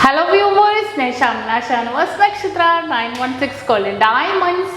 Hello viewers, SHAMNA Nakshathra 916 calling diamonds.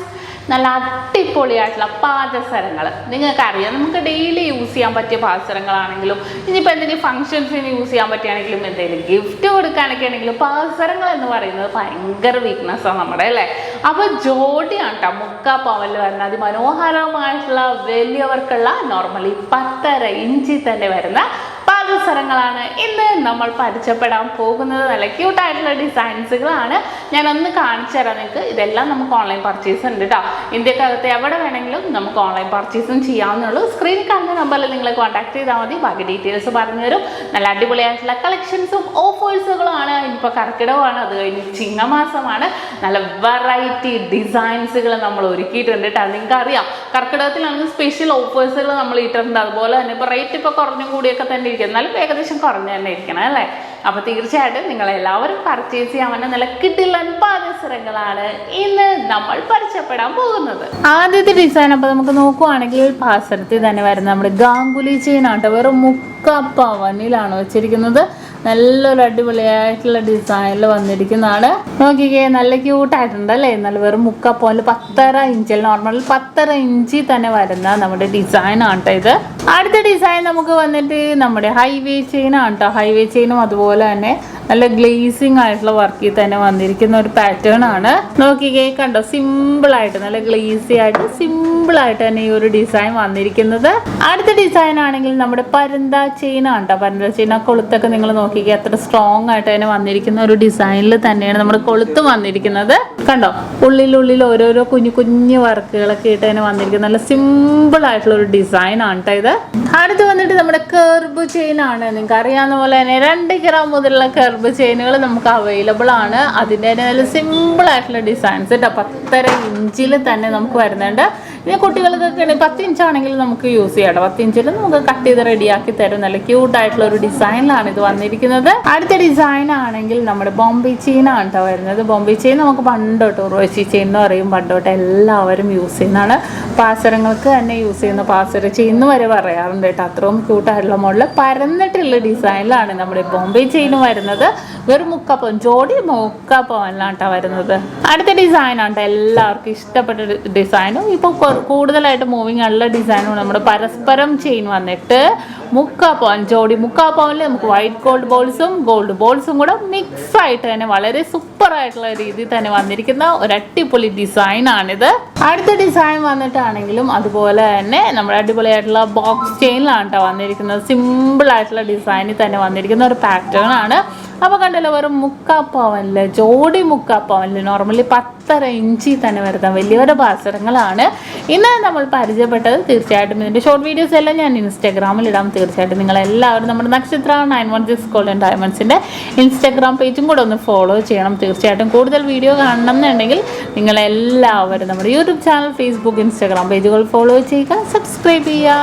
നല്ല അടിപൊളിയായിട്ടുള്ള പാദസരങ്ങൾ നിങ്ങൾക്കറിയാം, നമുക്ക് ഡെയിലി യൂസ് ചെയ്യാൻ പറ്റിയ പാദസരങ്ങളാണെങ്കിലും ഇനിയിപ്പോൾ എന്തെങ്കിലും ഫംഗ്ഷൻസിന് യൂസ് ചെയ്യാൻ പറ്റുകയാണെങ്കിലും എന്തെങ്കിലും ഗിഫ്റ്റ് കൊടുക്കാനൊക്കെ ആണെങ്കിലും പാദസരങ്ങൾ എന്ന് പറയുന്നത് ഭയങ്കര വീക്ക്നെസ്സാണ് നമ്മുടെ അല്ലേ. അപ്പോൾ ജോഡിയാണ് കേട്ടോ മുക്കാ പവനിൽ വരുന്ന അതിമനോഹരമായിട്ടുള്ള വലിയവർക്കുള്ള നോർമലി 1.5 ഇഞ്ചിൽ തന്നെ വരുന്ന പാദസരങ്ങളാണ് ഇന്ന് നമ്മൾ പരിചയപ്പെടാൻ പോകുന്നത്. നല്ല ക്യൂട്ടായിട്ടുള്ള ഡിസൈൻസുകളാണ്. ഞാനൊന്ന് കാണിച്ചു തരാം നിങ്ങൾക്ക്. ഇതെല്ലാം നമുക്ക് ഓൺലൈൻ പർച്ചേസ് ഉണ്ട് കേട്ടോ. ഇന്ത്യക്കകത്ത് എവിടെ വേണമെങ്കിലും നമുക്ക് ഓൺലൈൻ പർച്ചേസും ചെയ്യാവുന്നുള്ളൂ. സ്ക്രീനിൽ കാണുന്ന നമ്പറിൽ നിങ്ങളെ കോൺടാക്ട് ചെയ്താൽ മതി. ബാക്കി ഡീറ്റെയിൽസ് പറഞ്ഞു തരും. നല്ല അടിപൊളിയായിട്ടുള്ള കളക്ഷൻസും ഓഫേഴ്സുകളാണ്. ഇപ്പോൾ കർക്കിടകമാണ്, അത് കഴിഞ്ഞ് ചിങ്ങമാസമാണ്. നല്ല വെറൈറ്റി ഡിസൈൻസുകൾ നമ്മൾ ഒരുക്കിയിട്ടുണ്ട് കേട്ടോ. നിങ്ങൾക്ക് അറിയാം, കർക്കിടകത്തിലാണെങ്കിൽ സ്പെഷ്യൽ ഓഫേഴ്സുകൾ നമ്മൾ ഇട്ടിട്ടുണ്ട്. അതുപോലെ തന്നെ ഇപ്പോൾ റേറ്റ് ഇപ്പോൾ കുറഞ്ഞും കൂടിയൊക്കെ തന്നെ ഇരിക്കും, എന്നാലും ഏകദേശം കുറഞ്ഞു തന്നെ ഇരിക്കണം അല്ലേ. അപ്പോൾ തീർച്ചയായിട്ടും നിങ്ങളെല്ലാവരും പർച്ചേസ് ചെയ്യാവുന്ന നല്ല കിടിലൻ പാദസരങ്ങളാണ് ഇന്ന് നമ്മൾ പരിചയപ്പെടാൻ പോകുന്നത്. ആദ്യത്തെ ഡിസൈൻ അപ്പോൾ നമുക്ക് നോക്കുവാണെങ്കിൽ പാദസരത്തിൽ തന്നെ വരുന്ന നമ്മുടെ ഗാംഗുലി ചെയിൻ ആട്ടോ. വെറും 3/4 പവനിലാണ് വെച്ചിരിക്കുന്നത്. നല്ലൊരു അടിപൊളിയായിട്ടുള്ള ഡിസൈനിൽ വന്നിരിക്കുന്നതാണ്. നോക്കിക്കേ, നല്ല ക്യൂട്ടായിട്ടുണ്ട് അല്ലേ. നല്ല വെറും 3/4 പവനിൽ 1.5 ഇഞ്ചിൽ നോർമൽ 1.5 ഇഞ്ചിൽ തന്നെ വരുന്ന നമ്മുടെ ഡിസൈൻ ആണ് കേട്ടോ ഇത്. അടുത്ത ഡിസൈൻ നമുക്ക് വന്നിട്ട് നമ്മുടെ ഹൈവേ ചെയിൻ ആണ് കേട്ടോ. ഹൈവേ ചെയിനും അതുപോലെ തന്നെ നല്ല ഗ്ലേസിങ് ആയിട്ടുള്ള വർക്കിൽ തന്നെ വന്നിരിക്കുന്ന ഒരു പാറ്റേൺ ആണ്. നോക്കിക്കേ, കണ്ടോ, സിമ്പിൾ ആയിട്ട് നല്ല ഗ്ലേസി ആയിട്ട് സിമ്പിൾ ആയിട്ട് തന്നെ ഈ ഒരു ഡിസൈൻ വന്നിരിക്കുന്നത്. അടുത്ത ഡിസൈൻ ആണെങ്കിൽ നമ്മുടെ പരന്ത ചെയിൻ ആണ് കേട്ടോ. പരന്ത ചെയിൻ ആ കൊളുത്തൊക്കെ നിങ്ങൾ നോക്കിക്കേ, അത്ര സ്ട്രോങ് ആയിട്ട് തന്നെ വന്നിരിക്കുന്ന ഒരു ഡിസൈനിൽ തന്നെയാണ് നമ്മുടെ കൊളുത്ത് വന്നിരിക്കുന്നത്. കണ്ടോ, ഉള്ളിൽ ഓരോരോ കുഞ്ഞു കുഞ്ഞു വർക്കുകളൊക്കെ ഇട്ട് തന്നെ വന്നിരിക്കുന്നത്. നല്ല സിമ്പിൾ ആയിട്ടുള്ള ഒരു ഡിസൈൻ ആണ് കേട്ടോ ഇത്. അടുത്ത് വന്നിട്ട് നമ്മുടെ കർബ് ചെയിൻ ആണ്. നിങ്ങൾക്ക് അറിയാവുന്ന പോലെ തന്നെ 2 ഗ്രാം മുതലുള്ള കർബ് ചെയിനുകൾ നമുക്ക് അവൈലബിൾ ആണ്. അതിൻ്റെ തന്നെ നല്ല സിമ്പിൾ ആയിട്ടുള്ള ഡിസൈൻസ് കേട്ടോ. 1.5 ഇഞ്ചിൽ തന്നെ നമുക്ക് വരുന്നുണ്ട്. ഇനി കുട്ടികൾക്കൊക്കെ 10 ഇഞ്ചാണെങ്കിൽ നമുക്ക് യൂസ് ചെയ്യാം കേട്ടോ. 10 ഇഞ്ചിൽ നമുക്ക് കട്ട് ചെയ്ത് റെഡിയാക്കി തരും. നല്ല ക്യൂട്ടായിട്ടുള്ള ഒരു ഡിസൈനിലാണ് ഇത് വന്നിരിക്കുന്നത്. അടുത്ത ഡിസൈൻ ആണെങ്കിൽ നമ്മുടെ ബോംബെ ചെയിൻ ആണ് കേട്ടോ വരുന്നത്. ബോംബെ ചെയിൻ നമുക്ക് പണ്ടോട്ട് ഉറവശി ചെയിൻ എന്ന് പറയും, പണ്ടോട്ട് എല്ലാവരും യൂസ് ചെയ്യുന്നതാണ്. പാസരങ്ങൾക്ക് തന്നെ യൂസ് ചെയ്യുന്ന പാസര ചെയിൻ വരെ പറയാറുണ്ട് കേട്ടോ. അത്രയും ക്യൂട്ടായിട്ടുള്ള മോഡൽ പരന്നിട്ടുള്ള ഡിസൈനിലാണ് നമ്മുടെ ബോംബെ ചെയിൻ വരുന്നത്. വെറും 3/4 പവൻ, ജോഡി 3/4 പവനിലാണ് കേട്ടോ വരുന്നത്. അടുത്ത ഡിസൈൻ ആണ് കേട്ടോ എല്ലാവർക്കും ഇഷ്ടപ്പെട്ട ഡിസൈനും ഇപ്പോൾ കൂടുതലായിട്ട് മൂവിങ് ഉള്ള ഡിസൈനും നമ്മുടെ പരസ്പരം ചെയിൻ വന്നിട്ട് 3/4 പവൻ, ജോഡി 3/4 പവനിൽ നമുക്ക് വൈറ്റ് ഗോൾഡ് ബോൾസും കൂടെ മിക്സ് ആയിട്ട് തന്നെ വളരെ സൂപ്പർ ആയിട്ടുള്ള രീതിയിൽ തന്നെ വന്നിരിക്കുന്ന ഒരു അടിപൊളി ഡിസൈൻ ആണിത്. അടുത്ത ഡിസൈൻ വന്നിട്ടാണെങ്കിലും അതുപോലെ തന്നെ നമ്മുടെ അടിപൊളിയായിട്ടുള്ള ബോക്സ് ചെയിനിലാണ് കേട്ടോ വന്നിരിക്കുന്നത്. സിമ്പിൾ ആയിട്ടുള്ള ഡിസൈനിൽ തന്നെ വന്നിരിക്കുന്ന ഒരു പാറ്റേൺ ആണ്. അപ്പോൾ കണ്ടല്ലോ, വെറും 3/4 പവനിൽ, ജോഡി 3/4 പവനിൽ നോർമലി 1.5 ഇഞ്ചിൽ തന്നെ വരുന്ന വലിയൊരു പാസരങ്ങളാണ് ഇന്ന് നമ്മൾ പരിചയപ്പെട്ടത്. തീർച്ചയായിട്ടും ഇതിൻ്റെ ഷോർട്ട് വീഡിയോസ് എല്ലാം ഞാൻ ഇൻസ്റ്റാഗ്രാമിൽ ഇടാം. തീർച്ചയായിട്ടും നിങ്ങളെല്ലാവരും നമ്മുടെ നക്ഷത്ര 916 ഗോൾഡൻ ഡയമണ്ട്സിൻ്റെ ഇൻസ്റ്റാഗ്രാം പേജും കൂടെ ഒന്ന് ഫോളോ ചെയ്യണം. തീർച്ചയായിട്ടും കൂടുതൽ വീഡിയോ കാണണം എന്നുണ്ടെങ്കിൽ നിങ്ങളെല്ലാവരും നമ്മുടെ യൂട്യൂബ് ചാനൽ, ഫേസ്ബുക്ക്, ഇൻസ്റ്റാഗ്രാം പേജുകൾ ഫോളോ ചെയ്യുക, സബ്സ്ക്രൈബ് ചെയ്യുക.